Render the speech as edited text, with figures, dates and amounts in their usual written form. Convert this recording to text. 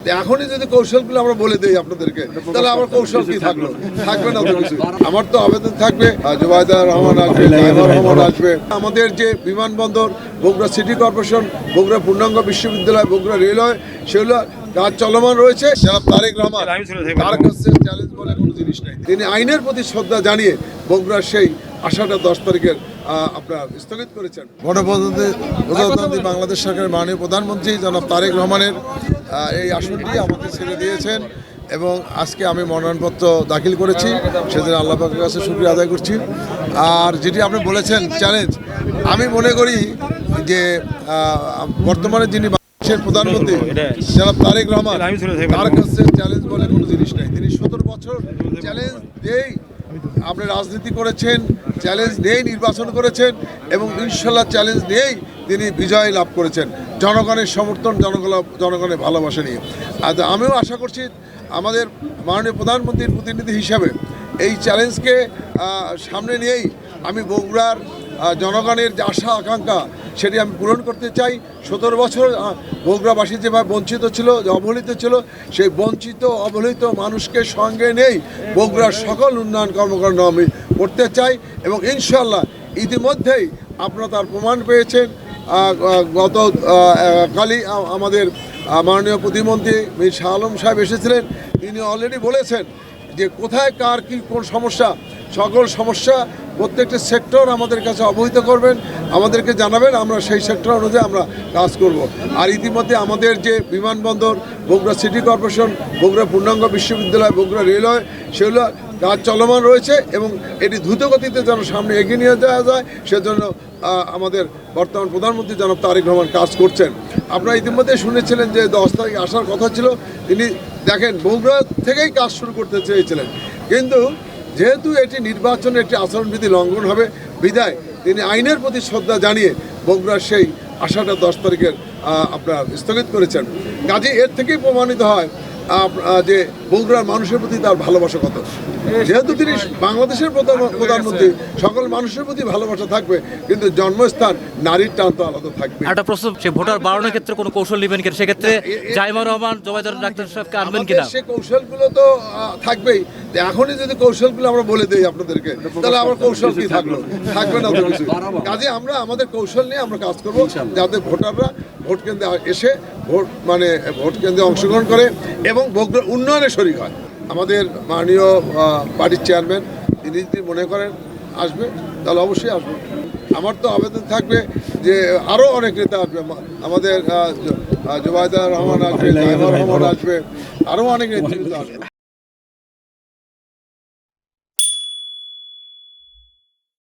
এখনই যদি কৌশলগুলো আমরা বলে দেই আপনাদেরকে, তাহলে আমার কৌশল কি থাকবে না তো কিছু। আমার তো আবেদন থাকবে, জুবাইদা রহমান আসবে, জাইমা রহমান আসবে। আমাদের যে বিমানবন্দর, বগুড়া সিটি কর্পোরেশন, বগুড়া পূর্ণাঙ্গ বিশ্ববিদ্যালয়, বগুড়া রেলওয়ে, সেগুলো কাজ চলমান রয়েছে। জনাব তারেক রহমান, তার কাছে চ্যালেঞ্জ বলে কোনো জিনিস নেই। তিনি আইনের প্রতি শ্রদ্ধা জানিয়ে বগুড়ার সেই আশাটা 10 তারিখের আপনার স্থগিত করেছেন। গণপ্রজাতন্ত্রী বাংলাদেশ সরকারের মাননীয় প্রধানমন্ত্রী জনাব তারেক রহমানের এই আসনটি আমাকে ছেড়ে দিয়েছেন এবং আজকে আমি মনোনয়নপত্র দাখিল করেছি, সেজন্য আল্লাহ পাকের কাছে শুকরিয়া আদায় করছি। আর যেটি আপনি বলেছেন চ্যালেঞ্জ, আমি মনে করি যে বর্তমানে যিনি বাংলাদেশের প্রধানমন্ত্রী জনাব তারেক রহমান, তার কাছে চ্যালেঞ্জ বলে কোনো জিনিস নেই। তিনি 17 বছর চ্যালেঞ্জ দিয়েই আপনি রাজনীতি করেছেন, চ্যালেঞ্জ নিয়েই নির্বাচন করেছেন এবং ইনশাল্লাহ চ্যালেঞ্জ নিয়েই তিনি বিজয় লাভ করেছেন, জনগণের সমর্থন, জনগণের ভালোবাসা নিয়ে। আর আমিও আশা করছি আমাদের মাননীয় প্রধানমন্ত্রীর প্রতিনিধি হিসাবে এই চ্যালেঞ্জকে সামনে নিয়েই আমি বগুড়ার জনগণের যে আশা আকাঙ্ক্ষা সেটি আমি পূরণ করতে চাই। 17 বছর বগুড়াবাসী যেভাবে বঞ্চিত ছিল, অবহেলিত ছিল, সেই বঞ্চিত অবহেলিত মানুষকে সঙ্গে নেই বগুড়ার সকল উন্নয়ন কর্মকাণ্ড আমি করতে চাই এবং ইনশাল্লাহ ইতিমধ্যেই আপনারা তার প্রমাণ পেয়েছেন। গত কালই আমাদের মাননীয় প্রতিমন্ত্রী মীর শাহ আলম সাহেব এসেছিলেন, তিনি অলরেডি বলেছেন যে কোথায় কার কী কোন সমস্যা, সকল সমস্যা প্রত্যেকটা সেক্টর আমাদের কাছে অবহিত করবেন, আমাদেরকে জানাবেন, আমরা সেই সেক্টর অনুযায়ী আমরা কাজ করব। আর ইতিমধ্যে আমাদের যে বিমানবন্দর, বগুড়া সিটি কর্পোরেশন, বগুড়া পূর্ণাঙ্গ বিশ্ববিদ্যালয়, বগুড়া রেলওয়ে, সেগুলো কাজ চলমান রয়েছে এবং এটি দ্রুতগতিতে যেন সামনে এগিয়ে নিয়ে যাওয়া যায় সেজন্য আমাদের বর্তমান প্রধানমন্ত্রী জনাব তারেক রহমান কাজ করছেন। আপনারা ইতিমধ্যে শুনেছিলেন যে 10 তারিখ আসার কথা ছিল, তিনি দেখেন বগুড়া থেকেই কাজ শুরু করতে চেয়েছিলেন, কিন্তু যেহেতু এটি নির্বাচনের একটি আচরণবিধি লঙ্ঘন হবে বিধায় তিনি আইনের প্রতি শ্রদ্ধা জানিয়ে বগুড়ার সেই আশাটা 10 তারিখের আপনার স্থগিত করেছেন। কাজে এর থেকেই প্রমাণিত হয় যে বগুড়ার মানুষের প্রতি তার ভালোবাসা কত। যেহেতু তিনি বাংলাদেশের প্রধানমন্ত্রী, সকল মানুষের প্রতি ভালোবাসা থাকবে, কিন্তু জন্মস্থান নারীর টান তো আলাদা থাকবে। একটা প্রশ্ন, সে ভোটার বাড়ানোর ক্ষেত্রে কোনো কৌশল নেবেন কিনা? সেক্ষেত্রে জাইমা রহমান, জুবাইদা ডাক্তার সাহেবকে আনবেন কিনা? সে কৌশলগুলো তো থাকবেই। এখনই যদি কৌশলগুলো আমরা বলে দেই আপনাদেরকে, তাহলে আমার কৌশল কি থাকবে না তো কিছু। কাজে আমরা আমাদের কৌশল নিয়ে আমরা কাজ করবো, যাতে ভোটাররা ভোট কেন্দ্রে এসে ভোট কেন্দ্রে অংশগ্রহণ করে এবং বগুড়ার উন্নয়নে শরিক হয়। আমাদের মাননীয় পার্টির চেয়ারম্যান, তিনি যদি মনে করেন আসবে, তাহলে অবশ্যই আসবে। আমার তো আবেদন থাকবে যে আরও অনেক নেতা আসবে, আমাদের জুবাইদা রহমান আসবে, জাইমা রহমান আসবে, আরও অনেক নেতৃত্ব আসবে।